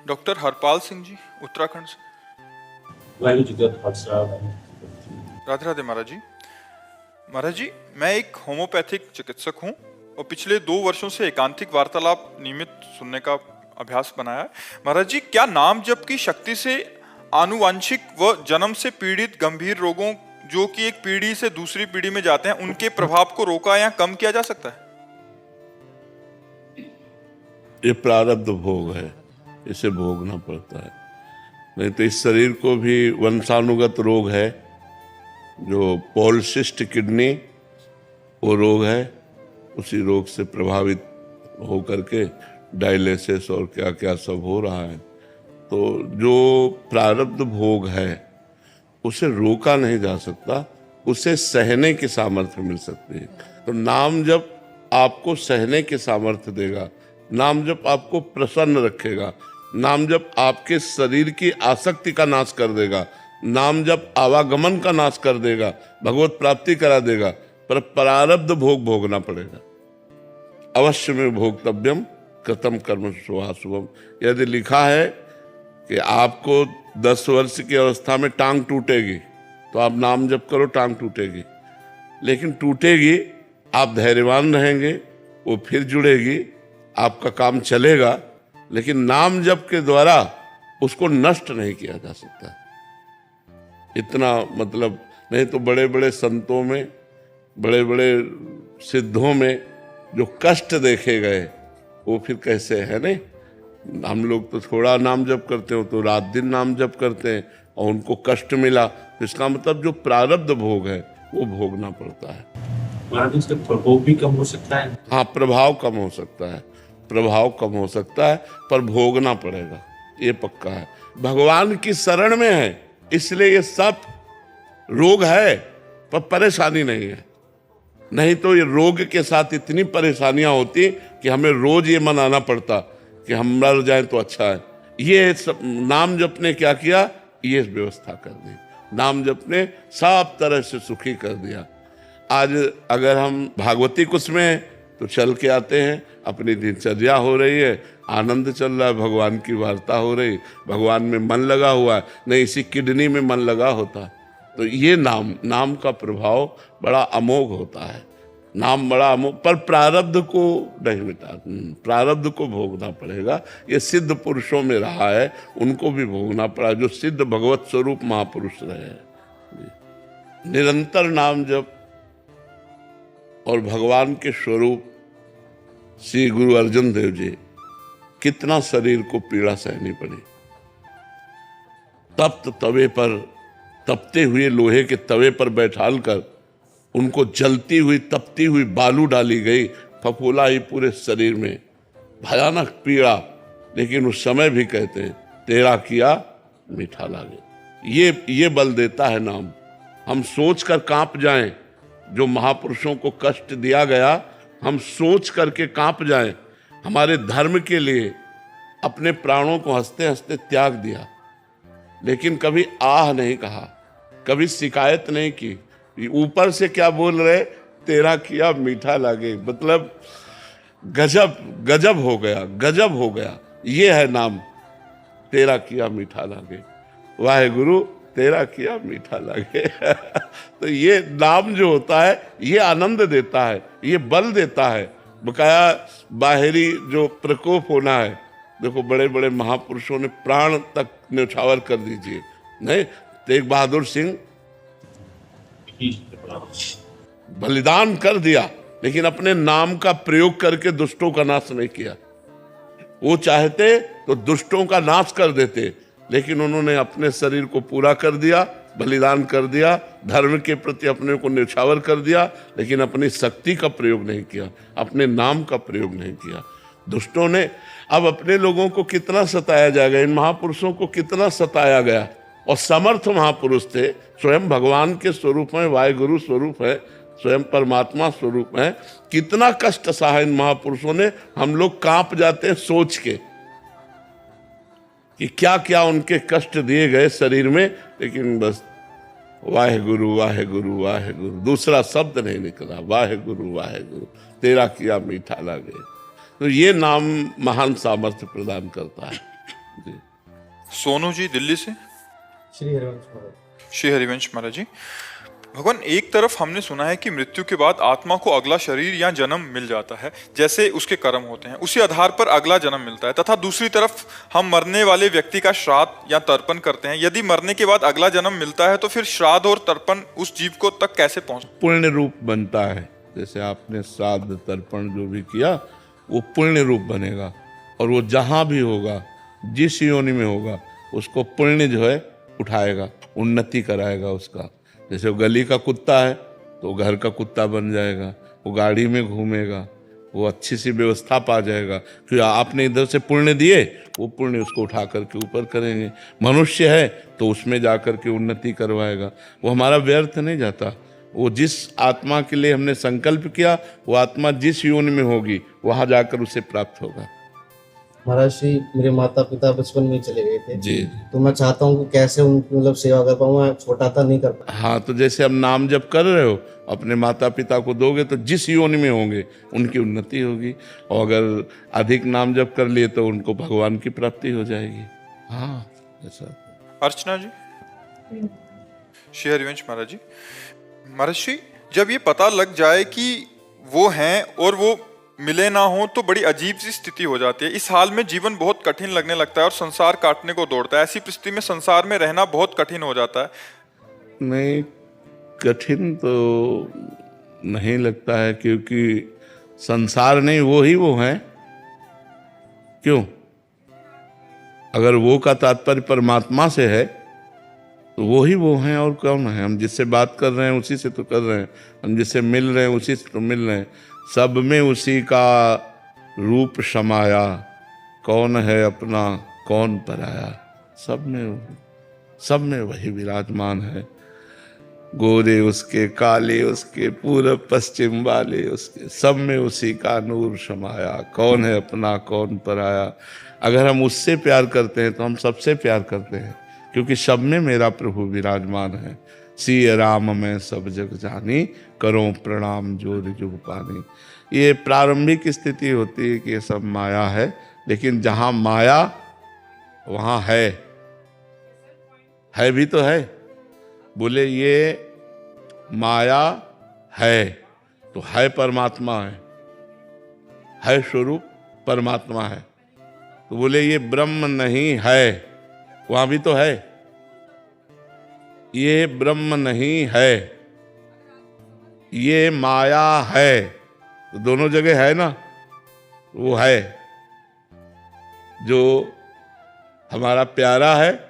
Doctor Harpal Singh ji, Uttarakhand से। वाहिगुरु जी का खालसा। राधे राधे महाराज जी। महाराज जी, मैं एक होम्योपैथिक चिकित्सक हूँ और पिछले 2 वर्षों से एकांतिक वार्तालाप नियमित सुनने का अभ्यास बनाया है। महाराज जी, क्या नाम जप की शक्ति से आनुवांशिक व जन्म से पीड़ित गंभीर रोगों जो कि एक पीढ़ी से दूसरी पीढ़ी में जाते हैं, उनके प्रभाव को रोका या कम किया जा सकता है? ये प्रारब्ध भोग है, इसे भोगना पड़ता है। नहीं तो इस शरीर को भी वंशानुगत रोग है, जो पॉलिसिस्ट किडनी वो रोग है, उसी रोग से प्रभावित हो करके डायलिसिस और क्या क्या सब हो रहा है। तो जो प्रारब्ध भोग है उसे रोका नहीं जा सकता, उसे सहने की सामर्थ्य मिल सकती है। तो नाम जब आपको सहने की सामर्थ्य देगा, नाम जब आपको प्रसन्न रखेगा, नाम जब आपके शरीर की आसक्ति का नाश कर देगा, नाम जब आवागमन का नाश कर देगा, भगवत प्राप्ति करा देगा, पर प्रारब्ध भोग भोगना पड़ेगा। अवश्य में भोक्तव्यम कृतम कर्म शुभाशुभम। यदि लिखा है कि आपको 10 वर्ष की अवस्था में टांग टूटेगी, तो आप नाम जप करो, टांग टूटेगी। लेकिन टूटेगी, आप धैर्यवान रहेंगे, वो फिर जुड़ेगी, आपका काम चलेगा। लेकिन नाम जप के द्वारा उसको नष्ट नहीं किया जा सकता। इतना मतलब, नहीं तो बड़े बड़े संतों में, बड़े बड़े सिद्धों में जो कष्ट देखे गए, वो फिर कैसे है नहीं। हम लोग तो थोड़ा नाम जप करते हो तो रात दिन नाम जप करते हैं और उनको कष्ट मिला, तो इसका मतलब जो प्रारब्ध भोग है वो भोगना पड़ता है। इसका प्रभाव भी कम हो सकता है। हाँ, प्रभाव कम हो सकता है, प्रभाव कम हो सकता है, पर भोगना पड़ेगा, ये पक्का है। भगवान की शरण में है, इसलिए ये सब रोग है पर परेशानी नहीं है। नहीं तो ये रोग के साथ इतनी परेशानियां होती कि हमें रोज ये मनाना पड़ता कि हम मर जाए तो अच्छा है। ये सब नाम जप ने क्या किया, ये व्यवस्था कर दी। नाम जप ने सब तरह से सुखी कर दिया। आज अगर हम भागवती कुछ में तो चल के आते हैं, अपनी दिनचर्या हो रही है, आनंद चल रहा है, भगवान की वार्ता हो रही, भगवान में मन लगा हुआ है, नहीं इसी किडनी में मन लगा होता। तो ये नाम का प्रभाव बड़ा अमोघ होता है। नाम बड़ा अमोघ, पर प्रारब्ध को नहीं मिटा, प्रारब्ध को भोगना पड़ेगा। ये सिद्ध पुरुषों में रहा है, उनको भी भोगना पड़ा, जो सिद्ध भगवत स्वरूप महापुरुष रहे हैं। निरंतर नाम जप और भगवान के स्वरूप श्री गुरु अर्जुन देव जी, कितना शरीर को पीड़ा सहनी पड़ी। तप्त तवे पर, तपते हुए लोहे के तवे पर बैठाल कर उनको जलती हुई तपती हुई बालू डाली गई, फफूला ही पूरे शरीर में, भयानक पीड़ा। लेकिन उस समय भी कहते हैं तेरा किया मीठा लागे। ये बल देता है नाम। हम सोच कर कांप जाएं, जो महापुरुषों को कष्ट दिया गया, हम सोच करके कांप जाएं। हमारे धर्म के लिए अपने प्राणों को हंसते हंसते त्याग दिया, लेकिन कभी आह नहीं कहा, कभी शिकायत नहीं की। ऊपर से क्या बोल रहे, तेरा किया मीठा लागे। मतलब गजब गजब हो गया, गजब हो गया। ये है नाम, तेरा किया मीठा लागे। वाहेगुरु तेरा किया मीठा लागे। तो ये नाम जो होता है, ये आनंद देता है, ये बल देता है। बकाया बाहरी जो प्रकोप होना है, देखो बड़े बड़े महापुरुषों ने प्राण तक न्यौछावर कर दीजिए, नहीं, तेग बहादुर सिंह बलिदान कर दिया, लेकिन अपने नाम का प्रयोग करके दुष्टों का नाश नहीं किया। वो चाहते तो दुष्टों का नाश कर देते, लेकिन उन्होंने अपने शरीर को पूरा कर दिया, बलिदान कर दिया, धर्म के प्रति अपने को न्यौछावर कर दिया, लेकिन अपनी शक्ति का प्रयोग नहीं किया, अपने नाम का प्रयोग नहीं किया। दुष्टों ने, अब अपने लोगों को कितना सताया जाएगा, इन महापुरुषों को कितना सताया गया। और समर्थ महापुरुष थे, स्वयं भगवान के स्वरूप में, वाहेगुरु स्वरूप है, स्वयं परमात्मा स्वरूप है। कितना कष्ट सहा इन महापुरुषों ने। हम लोग कांप जाते हैं सोच के कि क्या क्या उनके कष्ट दिए गए शरीर में, लेकिन बस वाहेगुरु वाहेगुरु वाहेगुरु, दूसरा शब्द नहीं निकला। वाहेगुरु वाहेगुरु तेरा किया मीठा लागे। तो ये नाम महान सामर्थ्य प्रदान करता है। जी। सोनू जी दिल्ली से। श्री हरिवंश महाराज। श्री हरिवंश महाराज जी, भगवान एक तरफ हमने सुना है कि मृत्यु के बाद आत्मा को अगला शरीर या जन्म मिल जाता है, जैसे उसके कर्म होते हैं, उसी आधार पर अगला जन्म मिलता है, तथा दूसरी तरफ हम मरने वाले व्यक्ति का श्राद्ध या तर्पण करते हैं। यदि मरने के बाद अगला जन्म मिलता है तो फिर श्राद्ध और तर्पण उस जीव को तक कैसे पहुंच? पुण्य रूप बनता है। जैसे आपने श्राद्ध तर्पण जो भी किया वो पुण्य रूप बनेगा, और वो जहाँ भी होगा, जिस योनि में होगा, उसको पुण्य जो है उठाएगा, उन्नति कराएगा उसका। जैसे वो गली का कुत्ता है तो वो घर का कुत्ता बन जाएगा, वो गाड़ी में घूमेगा, वो अच्छी सी व्यवस्था पा जाएगा, क्योंकि आपने इधर से पुण्य दिए, वो पुण्य उसको उठा करके ऊपर करेंगे। मनुष्य है तो उसमें जा करके उन्नति करवाएगा, वो हमारा व्यर्थ नहीं जाता। वो जिस आत्मा के लिए हमने संकल्प किया, वो आत्मा जिस योनि में होगी वहाँ जाकर उसे प्राप्त होगा। महाराज श्री, मेरे माता पिता बचपन में ही चले गए थे जी। तो मैं चाहता हूँ कि कैसे उनकी मतलब सेवा कर पाऊँ, मैं छोटा था नहीं कर पाया। हाँ, तो जैसे अब नाम जप कर रहे हो, अपने माता पिता को दोगे तो जिस योनि में होंगे उनकी उन्नति होगी, और अगर अधिक नाम जप कर लिए तो उनको भगवान की प्राप्ति हो जाएगी। हाँ, ऐसा। अर्चना जी। श्री हरिवंश महाराज जी, महाराज जी, जब ये पता लग जाए कि वो हैं और वो मिले ना हो तो बड़ी अजीब सी स्थिति हो जाती है। इस हाल में जीवन बहुत कठिन लगने लगता है और संसार काटने को दौड़ता है। ऐसी परिस्थिति में संसार में रहना बहुत कठिन हो जाता है। नहीं, कठिन तो नहीं लगता है, क्योंकि संसार नहीं, वो हैं। क्यों? अगर वो का तात्पर्य परमात्मा से है तो वो हैं, और कौन है? हम जिससे बात कर रहे हैं उसी से तो कर रहे हैं, हम जिससे मिल रहे हैं उसी से तो मिल रहे हैं। सब में उसी का रूप समाया, कौन है अपना कौन पराया। सब में वही विराजमान है। गोरे उसके, काले उसके, पूरब पश्चिम वाले उसके, सब में उसी का नूर समाया, कौन है अपना कौन पराया। अगर हम उससे प्यार करते हैं तो हम सबसे प्यार करते हैं, क्योंकि सब में मेरा प्रभु विराजमान है। सिय राम मैं सब जग जानी, करो प्रणाम जोर जुग पानी। ये प्रारंभिक स्थिति होती है कि ये सब माया है, लेकिन जहाँ माया वहाँ है भी तो है। बोले ये माया है तो है परमात्मा है स्वरूप परमात्मा है। तो बोले ये ब्रह्म नहीं है, वहाँ भी तो है। ये ब्रह्म नहीं है, ये माया है, तो दोनों जगह है ना। वो है जो हमारा प्यारा है,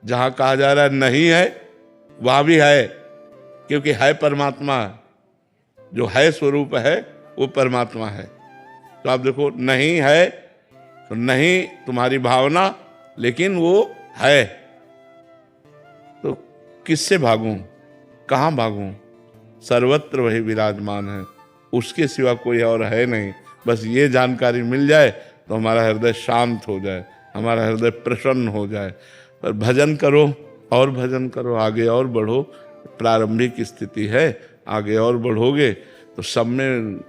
जहाँ कहा जा रहा है नहीं है, वहाँ भी है, क्योंकि है परमात्मा। जो है स्वरूप है वो परमात्मा है। तो आप देखो, नहीं है तो नहीं तुम्हारी भावना, लेकिन वो है। तो किससे भागूं, कहाँ भागूं? सर्वत्र वही विराजमान है, उसके सिवा कोई और है नहीं। बस ये जानकारी मिल जाए तो हमारा हृदय शांत हो जाए, हमारा हृदय प्रसन्न हो जाए। पर भजन करो और भजन करो, आगे और बढ़ो। प्रारंभिक स्थिति है, आगे और बढ़ोगे तो सब में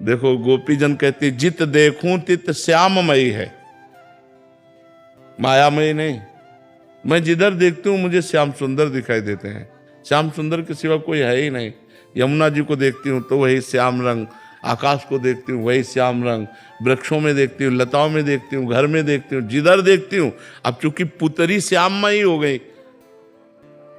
देखो। गोपीजन कहती जित देखूं तित श्याममयी है, मायामयी नहीं। मैं जिधर देखती हूँ मुझे श्याम सुंदर दिखाई देते हैं। श्याम सुंदर के सिवा कोई है ही नहीं। यमुना जी को देखती हूँ तो वही श्याम रंग, आकाश को देखती हूँ वही श्याम रंग, वृक्षों में देखती हूँ, लताओं में देखती हूँ, घर में देखती हूँ, जिधर देखती हूँ। अब चूंकि पुतरी श्याममयी हो गई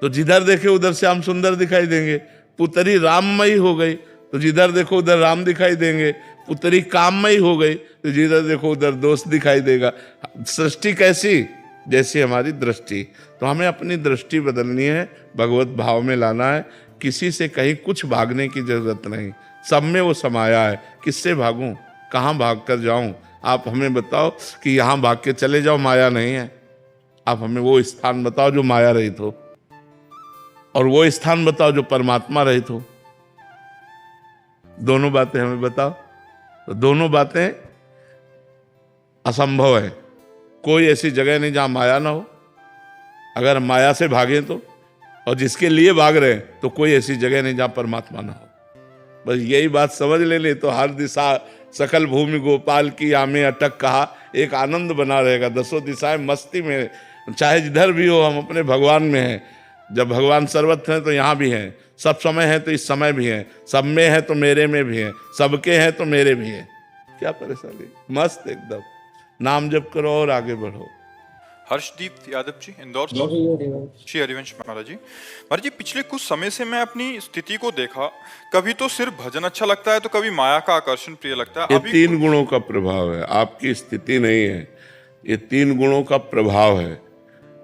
तो जिधर देखे उधर श्याम सुंदर दिखाई देंगे। पुतरी राममयी हो गई तो जिधर देखो उधर राम दिखाई देंगे। पुतरी काममयी हो गई तो जिधर देखो उधर दोष दिखाई देगा। सृष्टि कैसी? जैसी हमारी दृष्टि। तो हमें अपनी दृष्टि बदलनी है, भगवत भाव में लाना है। किसी से कहीं कुछ भागने की जरूरत नहीं, सब में वो समाया है। किससे भागूं, कहाँ भाग कर जाऊं? आप हमें बताओ कि यहाँ भाग के चले जाओ, माया नहीं है। आप हमें वो स्थान बताओ जो माया रहित हो, और वो स्थान बताओ जो परमात्मा रहित हो। दोनों बातें हमें बताओ। तो दोनों बातें असंभव है। कोई ऐसी जगह नहीं जहां माया ना हो। अगर माया से भागे तो, और जिसके लिए भाग रहे हैं, तो कोई ऐसी जगह नहीं जहां परमात्मा ना हो। बस यही बात समझ ले तो हर दिशा सकल भूमि गोपाल की आमे अटक कहा, एक आनंद बना रहेगा, दसों दिशाएं मस्ती में, चाहे जिधर भी हो हम अपने भगवान में हैं। जब भगवान सर्वत्र हैं तो यहाँ भी हैं, सब समय है तो इस समय भी हैं, सब में है तो मेरे में भी हैं, सबके हैं तो मेरे भी हैं। क्या परेशानी, मस्त एकदम। नाम जप करो और आगे बढ़ो। हर्षदीप यादव जी, इंदौर से। जी हरिवंश। श्री हरिवंश महाराज जी। महाराज जी, पिछले कुछ समय से मैं अपनी स्थिति को देखा, कभी तो सिर्फ भजन अच्छा लगता है तो कभी माया का आकर्षण प्रिय लगता है। ये अभी तीन गुणों का प्रभाव है, आपकी स्थिति नहीं है, ये तीन गुणों का प्रभाव है।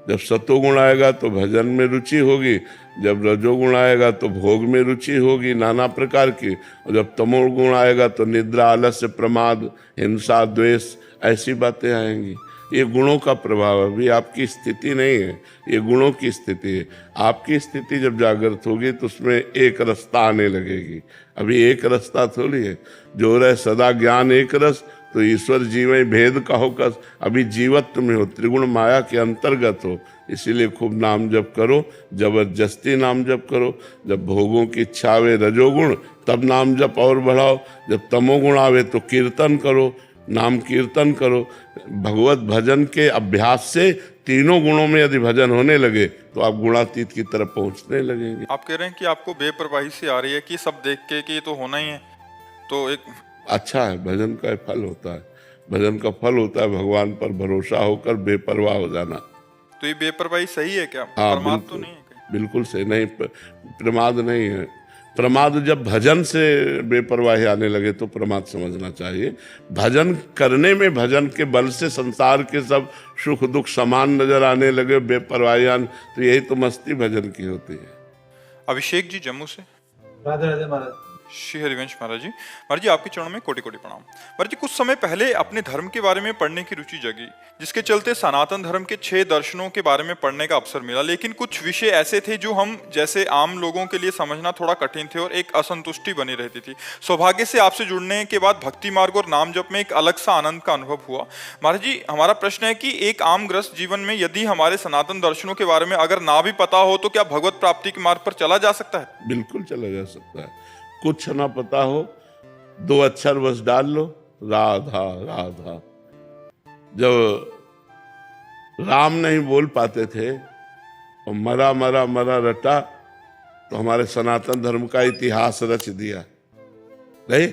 जब सतोगुण आएगा तो भजन में रुचि होगी, जब रजोगुण आएगा तो भोग में रुचि होगी नाना प्रकार की, और जब तमोगुण आएगा तो निद्रा, आलस्य, प्रमाद, हिंसा, द्वेष, ऐसी बातें आएंगी। ये गुणों का प्रभाव है, अभी आपकी स्थिति नहीं है, ये गुणों की स्थिति है। आपकी स्थिति जब जागृत होगी तो उसमें एक रस्ता आने लगेगी। अभी एक रास्ता थोड़ी है, जो रहे सदा ज्ञान एक रस, तो ईश्वर जीव भेद कहो कस। अभी जीवत्व में हो, त्रिगुण माया के अंतर्गत हो, इसीलिए खूब नाम जप करो, जबरदस्ती नाम जप करो। जब भोगों की इच्छा आवे रजोगुण, तब नाम जप और बढ़ाओ। जब तमोगुण आवे तो कीर्तन करो, नाम कीर्तन करो। भगवत भजन के अभ्यास से तीनों गुणों में यदि भजन होने लगे तो आप गुणातीत की तरफ पहुंचने लगेंगे। आप कह रहे हैं कि आपको बेपरवाही से आ रही है कि सब देख के कि ये तो होना ही है, तो एक अच्छा है, भजन का फल होता है। भजन का फल होता है भगवान पर भरोसा होकर बेपरवाह हो जाना। तो ये बेपरवाही सही है क्या? हाँ, प्रमाद तो बिल्कुल, नहीं है कहीं? बिल्कुल सही नहीं, प्रमाद नहीं है। प्रमाद जब भजन से बेपरवाही आने लगे तो प्रमाद समझना चाहिए। भजन करने में, भजन के बल से संसार के सब सुख दुख समान नजर आने लगे, बेपरवाही आने, तो यही तो मस्ती भजन की होती है। अभिषेक जी, जम्मू से। राधे राधे महाराज। श्री हरिवंश महाराज जी। महाराज जी, आपके चरणों में कोटि कोटि प्रणाम। महाराज जी, कुछ समय पहले अपने धर्म के बारे में पढ़ने की रुचि जगी, जिसके चलते सनातन धर्म के 6 दर्शनों के बारे में पढ़ने का अवसर मिला। लेकिन कुछ विषय ऐसे थे जो हम जैसे आम लोगों के लिए समझना थोड़ा कठिन थे और एक असंतुष्टि बनी रहती थी। सौभाग्य से आपसे जुड़ने के बाद भक्ति मार्ग और नाम जप में एक अलग सा आनंद का अनुभव हुआ। महाराज जी, हमारा प्रश्न है कि एक आम गृहस्थ जीवन में यदि हमारे सनातन दर्शनों के बारे में अगर ना भी पता हो तो क्या भगवत प्राप्ति के मार्ग पर चला जा सकता है? बिल्कुल चला जा सकता है। कुछ ना पता हो, 2 अक्षर बस डाल लो, राधा राधा। जब राम नहीं बोल पाते थे और मरा मरा मरा रटा, तो हमारे सनातन धर्म का इतिहास रच दिया। नहीं,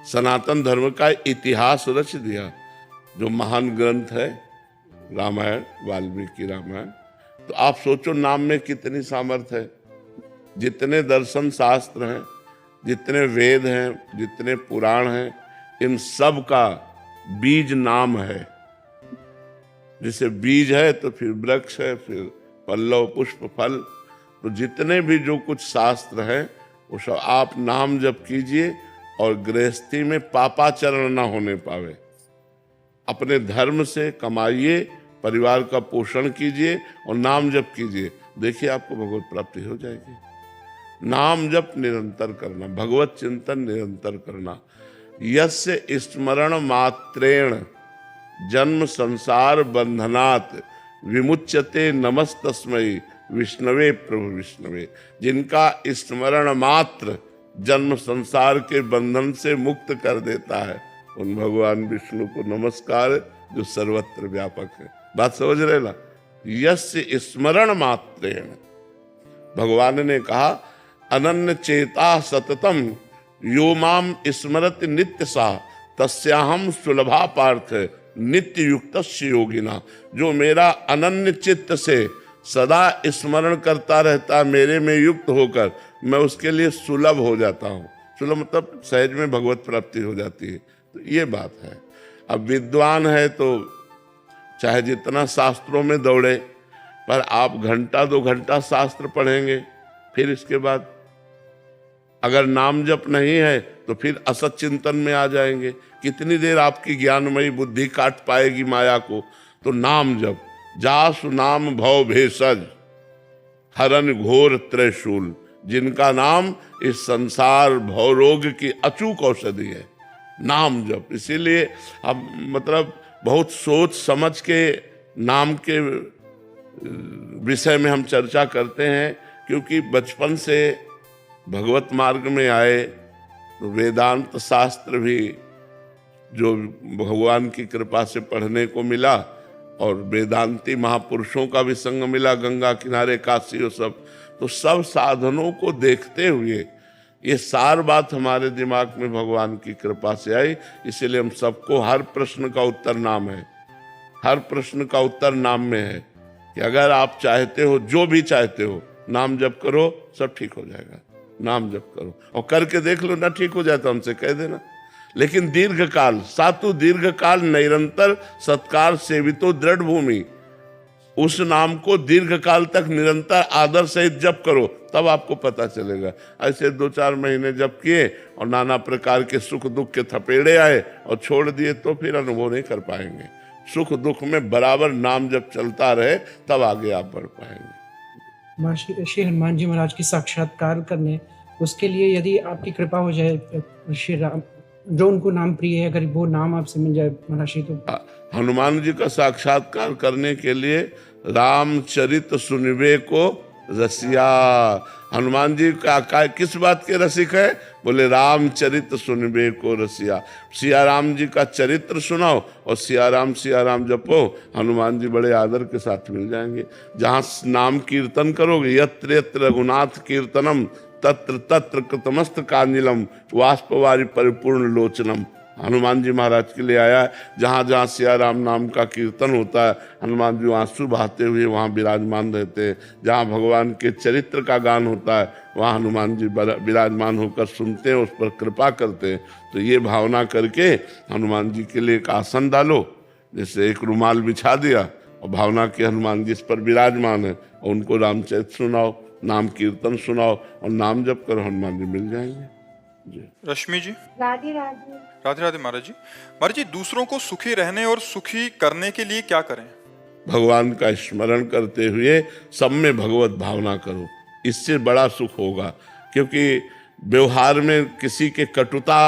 सनातन धर्म का इतिहास रच दिया। जो महान ग्रंथ है रामायण, वाल्मीकि रामायण, तो आप सोचो नाम में कितनी सामर्थ्य है। जितने दर्शन शास्त्र हैं, जितने वेद हैं, जितने पुराण हैं, इन सब का बीज नाम है। जैसे बीज है तो फिर वृक्ष है, फिर पल्लव पुष्प फल। तो जितने भी जो कुछ शास्त्र हैं वो सब आप नाम जप कीजिए और गृहस्थी में पापाचरण ना होने पावे। अपने धर्म से कमाइए, परिवार का पोषण कीजिए और नाम जप कीजिए, देखिए आपको भगवत प्राप्ति हो जाएगी। नाम जप निरंतर करना, भगवत चिंतन निरंतर करना। यस्य स्मरण मात्रेण जन्म संसार बंधनात् विमुच्यते नमस्तस्मै विष्णवे प्रभु विष्णवे। जिनका स्मरण मात्र जन्म संसार के बंधन से मुक्त कर देता है, उन भगवान विष्णु को नमस्कार, जो सर्वत्र व्यापक है। बात समझ रहे ना? यस्य स्मरण मात्रेण, भगवान ने कहा अनन्य चेता सततम यो माम स्मरति नित्य सा तस्याहम सुलभा पार्थ नित्य युक्तस्य योगिना। जो मेरा अनन्य चित्त से सदा स्मरण करता रहता, मेरे में युक्त होकर, मैं उसके लिए सुलभ हो जाता हूँ। सुलभ मतलब सहज में भगवत प्राप्ति हो जाती है। तो ये बात है। अब विद्वान है तो चाहे जितना शास्त्रों में दौड़े, पर आप घंटा 2 घंटा शास्त्र पढ़ेंगे, फिर इसके बाद अगर नाम जप नहीं है तो फिर असत चिंतन में आ जाएंगे। कितनी देर आपकी ज्ञानमयी बुद्धि काट पाएगी माया को? तो नाम जप। जासु नाम भव भेषज हरन घोर त्रिशूल। जिनका नाम इस संसार भवरोग की अचूक औषधि है, नाम जप। इसीलिए हम मतलब बहुत सोच समझ के नाम के विषय में हम चर्चा करते हैं, क्योंकि बचपन से भगवत मार्ग में आए तो वेदांत शास्त्र भी जो भगवान की कृपा से पढ़ने को मिला, और वेदांती महापुरुषों का भी संग मिला गंगा किनारे, काशी और सब, तो सब साधनों को देखते हुए ये सार बात हमारे दिमाग में भगवान की कृपा से आई। इसीलिए हम सबको हर प्रश्न का उत्तर नाम है, हर प्रश्न का उत्तर नाम में है कि अगर आप चाहते हो, जो भी चाहते हो, नाम जप करो, सब ठीक हो जाएगा। नाम जप करो और करके देख लो, ना ठीक हो जाए तो हमसे कह देना। लेकिन दीर्घ काल, सातु दीर्घ काल निरंतर सत्कार सेवितो दृढ़ भूमि, उस नाम को दीर्घ काल तक निरंतर आदर सहित जप करो, तब आपको पता चलेगा। ऐसे 2-4 महीने जप किए और नाना प्रकार के सुख दुख के थपेड़े आए और छोड़ दिए तो फिर अनुभव नहीं कर पाएंगे। सुख दुख में बराबर नाम जब चलता रहे तब आगे आप बढ़ पाएंगे। महर्षि श्री हनुमान जी महाराज की साक्षात्कार करने, उसके लिए यदि आपकी कृपा हो जाए, श्री राम जो उनको नाम प्रिय है, अगर वो नाम आपसे मिल जाए महर्षि, तो हनुमान जी का साक्षात्कार करने के लिए रामचरित सुनिबे को रसिया। हनुमान जी का किस बात के रसिक है? बोले रामचरित सुनिबे को रसिया। सिया राम जी का चरित्र सुनाओ और सिया राम जपो, हनुमान जी बड़े आदर के साथ मिल जाएंगे। जहाँ नाम कीर्तन करोगे, यत्र यत्र रघुनाथ कीर्तनम तत्र तत्र कृतमस्त कांजिलम वाष्पवारी परिपूर्ण लोचनम। हनुमान जी महाराज के लिए आया है, जहाँ जहाँ सिया राम नाम का कीर्तन होता है, हनुमान जी आंसू बहाते हुए वहाँ विराजमान रहते हैं। जहाँ भगवान के चरित्र का गान होता है, वहाँ हनुमान जी विराजमान होकर सुनते हैं, उस पर कृपा करते हैं। तो ये भावना करके हनुमान जी के लिए एक आसन डालो, जैसे एक रुमाल बिछा दिया और भावना की हनुमान जी इस पर विराजमान है, और उनको रामचरित सुनाओ, नाम कीर्तन सुनाओ और नाम जप कर हनुमान जी मिल जाएंगे। रश्मि जी। राधे राधे। राधे राधे महाराज जी। महाराज जी, दूसरों को सुखी रहने और सुखी करने के लिए क्या करें? भगवान का स्मरण करते हुए सब में भगवत भावना करो, इससे बड़ा सुख होगा। क्योंकि व्यवहार में किसी के कटुता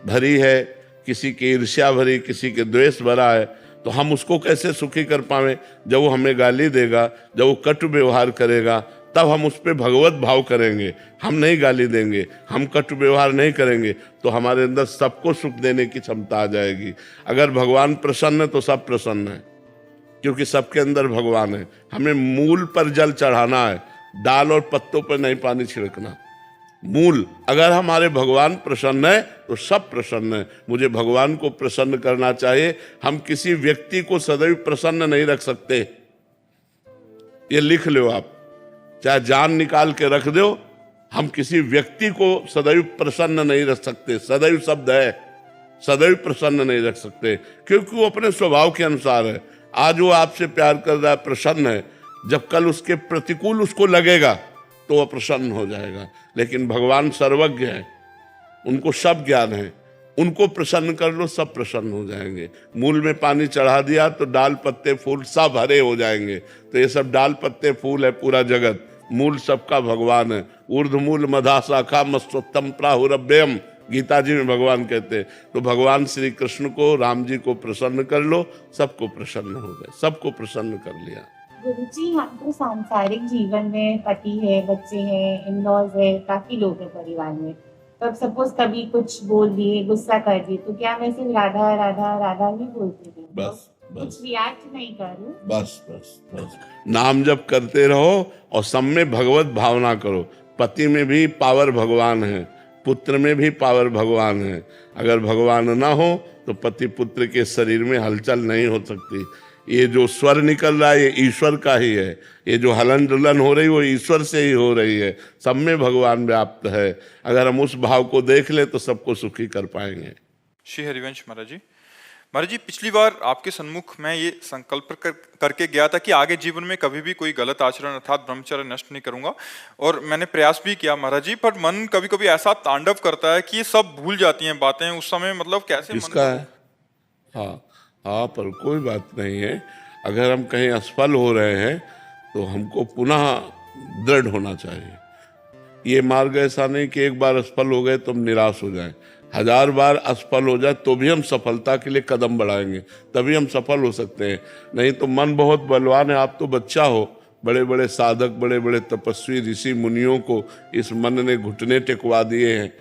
भरी है, किसी की ईर्ष्या भरी, किसी के द्वेष भरा है, तो हम उसको कैसे सुखी कर पावे? जब वो हमें गाली देगा, जब वो कटु व्यवहार करेगा, तब हम उस पर भगवत भाव करेंगे। हम नहीं गाली देंगे, हम कटु व्यवहार नहीं करेंगे, तो हमारे अंदर सबको सुख देने की क्षमता आ जाएगी। अगर भगवान प्रसन्न है तो सब प्रसन्न है, क्योंकि सबके अंदर भगवान है। हमें मूल पर जल चढ़ाना है, डाल और पत्तों पर नहीं पानी छिड़कना। मूल, अगर हमारे भगवान प्रसन्न है तो सब प्रसन्न है। मुझे भगवान को प्रसन्न करना चाहिए। हम किसी व्यक्ति को सदैव प्रसन्न नहीं रख सकते, ये लिख लो आप, चाहे जान निकाल के रख दो। हम किसी व्यक्ति को सदैव प्रसन्न नहीं रख सकते, सदैव शब्द है, सदैव प्रसन्न नहीं रख सकते, क्योंकि वो अपने स्वभाव के अनुसार है। आज वो आपसे प्यार कर रहा है, प्रसन्न है, जब कल उसके प्रतिकूल उसको लगेगा तो वह प्रसन्न हो जाएगा। लेकिन भगवान सर्वज्ञ है, उनको सब ज्ञान है, उनको प्रसन्न कर लो, सब प्रसन्न हो जाएंगे। मूल में पानी चढ़ा दिया तो डाल पत्ते फूल सब हरे हो जाएंगे। तो ये सब डाल पत्ते फूल है पूरा जगत, मूल सबका भगवान है। ऊर्ध्वमूल मधा शाखा मस्तोत्तम प्राहुरभ्यम, गीता जी में भगवान कहते हैं। तो भगवान श्री कृष्ण को, राम जी को प्रसन्न कर लो, सबको प्रसन्न हो गए, सबको प्रसन्न कर लिया। गुरुजी, हम तो सांसारिक जीवन में पति है, बच्चे हैं, इन-लॉज है, काफी लोग हैं परिवार में। तब सपोज कभी कुछ बोल दिए, गुस्सा कर दिए, तो क्या मैं सिर्फ राधा राधा राधा ही बोलती थी? बस कुछ रिएक्ट नहीं करूं? बस नाम जप करते रहो और सब में भगवत भावना करो। पति में भी पावर भगवान है, पुत्र में भी पावर भगवान है। अगर भगवान ना हो तो पति पुत्र के शरीर में हलचल नहीं हो सकती। ये जो स्वर निकल रहा है ये ईश्वर का ही है, ये जो हलन डुलन हो रही वो ईश्वर से ही हो रही है। सब में भगवान व्याप्त है। अगर हम उस भाव को देख ले तो सबको सुखी कर पाएंगे। श्री हरिवंश महाराज जी। महाराज जी, पिछली बार आपके सन्मुख मैं ये संकल्प करके गया था कि आगे जीवन में कभी भी कोई गलत आचरण अर्थात ब्रह्मचर्य नष्ट नहीं करूंगा, और मैंने प्रयास भी किया महाराज जी। पर मन कभी कभी ऐसा तांडव करता है कि ये सब भूल जाती हैं बातें उस समय, मतलब कैसे इसका है? हाँ, पर कोई बात नहीं है। अगर हम कहीं असफल हो रहे हैं तो हमको पुनः दृढ़ होना चाहिए। ये मार्ग ऐसा नहीं कि एक बार असफल हो गए तो हम निराश हो जाएं। 1000 बार असफल हो जाए तो भी हम सफलता के लिए कदम बढ़ाएंगे, तभी हम सफल हो सकते हैं। नहीं तो मन बहुत बलवान है। आप तो बच्चा हो, बड़े बड़े साधक, बड़े बड़े तपस्वी ऋषि मुनियों को इस मन ने घुटने टेकवा दिए हैं।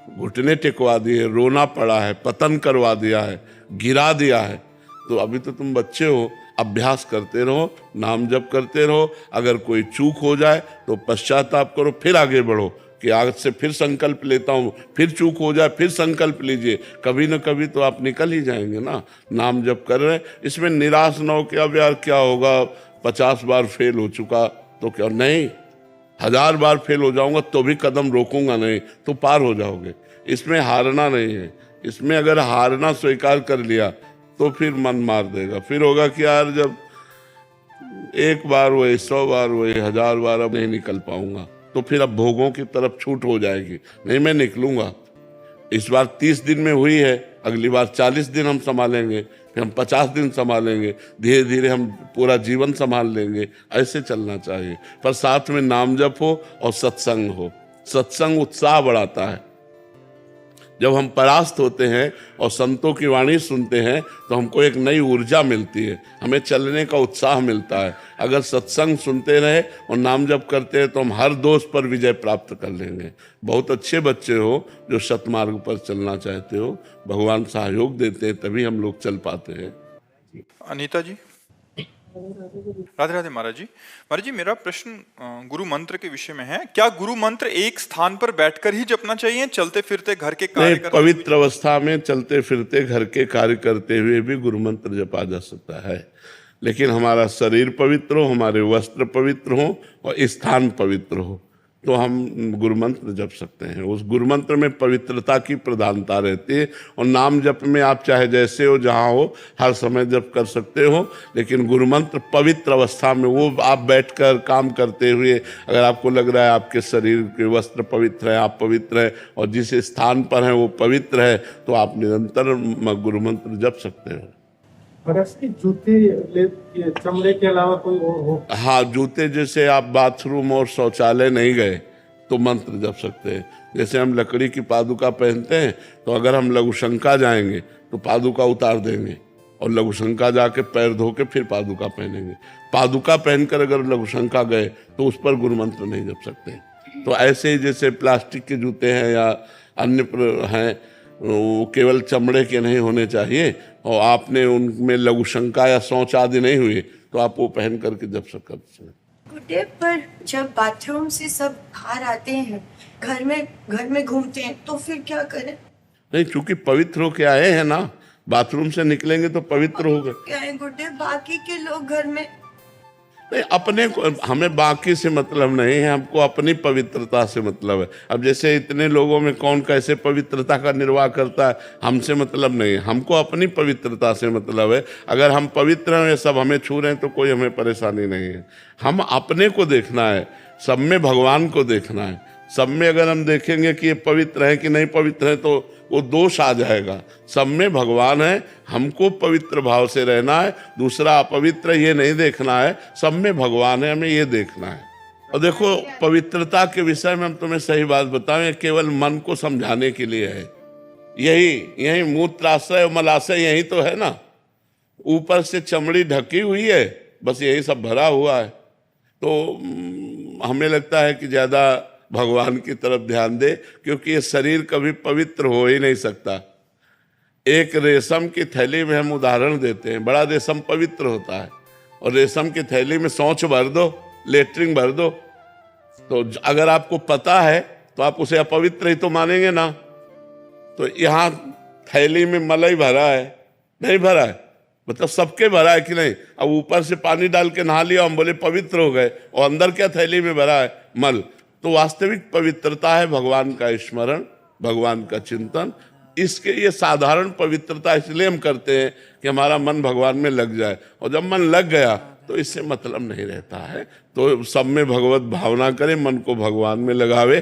घुटने टिकवा दिए, रोना पड़ा है, पतन करवा दिया है, गिरा दिया है। तो अभी तो तुम बच्चे हो, अभ्यास करते रहो, नाम जप करते रहो। अगर कोई चूक हो जाए तो पश्चाताप करो, फिर आगे बढ़ो कि आज से फिर संकल्प लेता हूँ, फिर चूक हो जाए फिर संकल्प लीजिए। कभी न कभी तो आप निकल ही जाएंगे ना। नाम जप कर रहे हैं, इसमें निराश न हो कि अब यार क्या होगा, 50 बार फेल हो चुका तो क्या, नहीं, 1000 बार फेल हो जाऊंगा तो भी कदम रोकूंगा नहीं, तो पार हो जाओगे। इसमें हारना नहीं है। इसमें अगर हारना स्वीकार कर लिया तो फिर मन मार देगा। फिर होगा कि यार जब एक बार हुए, 100 बार हुए, 1000 बार अब नहीं निकल पाऊंगा, तो फिर अब भोगों की तरफ छूट हो जाएगी। नहीं, मैं निकलूंगा। इस बार 30 दिन में हुई है, अगली बार 40 दिन हम संभालेंगे, फिर हम 50 दिन संभालेंगे, धीरे धीरे हम पूरा जीवन संभाल लेंगे। ऐसे चलना चाहिए। पर साथ में नाम जप हो और सत्संग हो। सत्संग उत्साह बढ़ाता है। जब हम परास्त होते हैं और संतों की वाणी सुनते हैं तो हमको एक नई ऊर्जा मिलती है, हमें चलने का उत्साह मिलता है। अगर सत्संग सुनते रहे और नाम जप करते हैं तो हम हर दोष पर विजय प्राप्त कर लेंगे। बहुत अच्छे बच्चे हो जो सतमार्ग पर चलना चाहते हो, भगवान सहयोग देते हैं तभी हम लोग चल पाते हैं। अनीता जी। राधे राधे महाराज जी। महाराज जी, मेरा प्रश्न गुरु मंत्र के विषय में है। क्या गुरु मंत्र एक स्थान पर बैठकर ही जपना चाहिए, चलते फिरते घर के कार्य नहीं, पवित्र अवस्था में चलते फिरते घर के कार्य करते हुए भी गुरु मंत्र जपा जा सकता है। लेकिन हमारा शरीर पवित्र हो, हमारे वस्त्र पवित्र हो और स्थान पवित्र हो तो हम गुरु मंत्र जप सकते हैं। उस गुरु मंत्र में पवित्रता की प्रधानता रहती है। और नाम जप में आप चाहे जैसे हो, जहाँ हो, हर समय जप कर सकते हो। लेकिन गुरु मंत्र पवित्र अवस्था में, वो आप बैठकर काम करते हुए, अगर आपको लग रहा है आपके शरीर के वस्त्र पवित्र है, आप पवित्र है और जिस स्थान पर हैं वो पवित्र है, तो आप निरंतर गुरु मंत्र जप सकते हो। और ऐसे जूते चमड़े के अलावा कोई और हो? हाँ, जूते जैसे आप बाथरूम और शौचालय नहीं गए तो मंत्र जप सकते हैं। जैसे हम लकड़ी की पादुका पहनते हैं तो अगर हम लघुशंका जाएंगे तो पादुका उतार देंगे और लघुशंका जाके पैर धो के फिर पादुका पहनेंगे। पादुका पहनकर अगर लघुशंका गए तो उस पर गुरु मंत्र नहीं जप सकते। तो ऐसे ही जैसे प्लास्टिक के जूते हैं या अन्य हैं, वो केवल चमड़े के नहीं होने चाहिए और आपने उनमें लघुशंका या शौच आदि नहीं हुई तो आप वो पहन करके जप सकते हैं। गुड्डे, पर जब बाथरूम से सब बाहर आते हैं, घर में घूमते हैं, तो फिर क्या करें? नहीं, चूंकि पवित्र होके आए हैं ना, बाथरूम से निकलेंगे तो पवित्र हो गए। क्या है गुड्डे, बाकी के लोग घर में? नहीं, अपने को, हमें बाकी से मतलब नहीं है, हमको अपनी पवित्रता से मतलब है। अब जैसे इतने लोगों में कौन कैसे पवित्रता का निर्वाह करता है, हमसे मतलब नहीं है, हमको अपनी पवित्रता से मतलब है। अगर हम पवित्र हैं, सब हमें छू रहे हैं तो कोई हमें परेशानी नहीं है। हम अपने को देखना है, सब में भगवान को देखना है। सब में अगर हम देखेंगे कि ये पवित्र है कि नहीं पवित्र है तो वो दोष आ जाएगा। सब में भगवान है, हमको पवित्र भाव से रहना है, दूसरा अपवित्र ये नहीं देखना है। सब में भगवान है, हमें ये देखना है। और देखो, पवित्रता के विषय में हम तुम्हें सही बात बताएं, ये केवल मन को समझाने के लिए है। यही मूत्राशय और मलाशय यही तो है ना, ऊपर से चमड़ी ढकी हुई है, बस यही सब भरा हुआ है। तो हमें लगता है कि ज़्यादा भगवान की तरफ ध्यान दे, क्योंकि ये शरीर कभी पवित्र हो ही नहीं सकता। एक रेशम की थैली में हम उदाहरण देते हैं, बड़ा रेशम पवित्र होता है और रेशम की थैली में शौच भर दो, लेटरिन भर दो, तो अगर आपको पता है तो आप उसे अपवित्र ही तो मानेंगे ना। तो यहाँ थैली में मलाई भरा है, नहीं भरा है, मतलब सबके भरा है कि नहीं। अब ऊपर से पानी डाल के नहा लिया, हम बोले पवित्र हो गए, और अंदर क्या थैली में भरा है? मल। तो वास्तविक पवित्रता है भगवान का स्मरण, भगवान का चिंतन। इसके ये साधारण पवित्रता इसलिए हम करते हैं कि हमारा मन भगवान में लग जाए, और जब मन लग गया तो इससे मतलब नहीं रहता है। तो सब में भगवत भावना करें, मन को भगवान में लगावे।